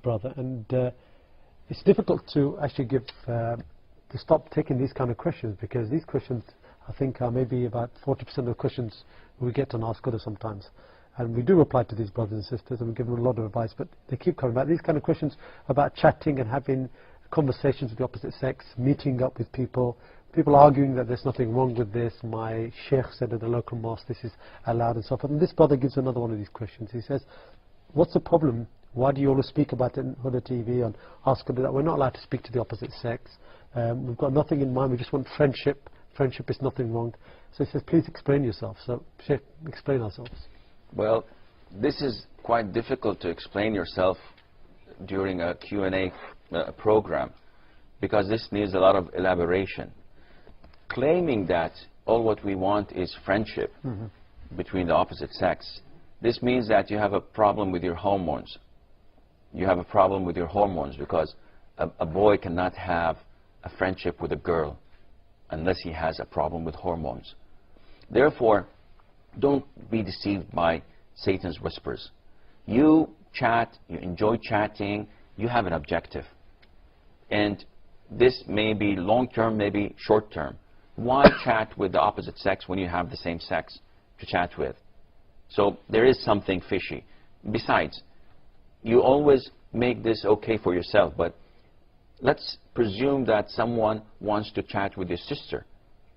brother, and it's difficult to actually give to stop taking these kind of questions, because these questions, I think, are maybe about 40% of the questions we get on Ask Others sometimes. And we do reply to these brothers and sisters, and we give them a lot of advice, but they keep coming back. These kind of questions about chatting and having conversations with the opposite sex, meeting up with people arguing that there's nothing wrong with this. My Sheikh said at the local mosque this is allowed and so forth. And this brother gives another one of these questions. He says, what's the problem? Why do you always speak about it on the TV and ask them that we're not allowed to speak to the opposite sex? We've got nothing in mind, we just want friendship. Friendship is nothing wrong. So he says, please explain yourself. So Sheikh, explain ourselves. Well, this is quite difficult to explain yourself during a Q&A program, because this needs a lot of elaboration. Claiming that all what we want is friendship between the opposite sex, this means that you have a problem with your hormones. You have a problem with your hormones, because a boy cannot have a friendship with a girl unless he has a problem with hormones. Therefore, don't be deceived by Satan's whispers. You chat, you enjoy chatting, you have an objective. And this may be long-term, maybe short-term. Why chat with the opposite sex when you have the same sex to chat with? So there is something fishy. Besides, you always make this okay for yourself, but let's presume that someone wants to chat with your sister,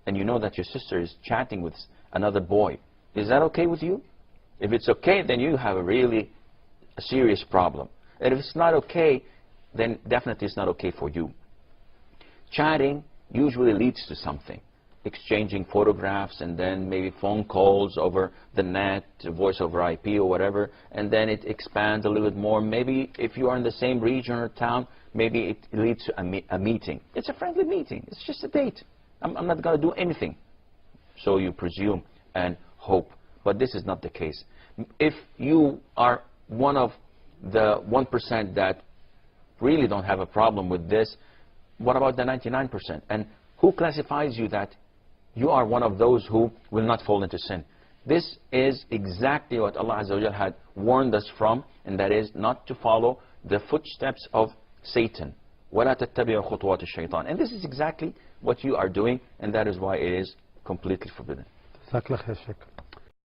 and you know that your sister is chatting with another boy. Is that okay with you? If it's okay, then you have a serious problem. And if it's not okay, then definitely it's not okay for you. Chatting usually leads to something. Exchanging photographs, and then maybe phone calls over the net, voice over IP or whatever, and then it expands a little bit more. Maybe if you are in the same region or town, maybe it leads to a meeting. It's a friendly meeting. It's just a date. I'm not going to do anything. So you presume and hope. But this is not the case. If you are one of the 1% that really don't have a problem with this, what about the 99%? And who classifies you that you are one of those who will not fall into sin? This is exactly what Allah Azza wa Jalla had warned us from, and that is not to follow the footsteps of Satan. وَلَا تَتَّبِعُوا خُطُوَاتِ الشَّيْطَانِ. And this is exactly what you are doing, and that is why it is completely forbidden. جزاك الله خير شيخ.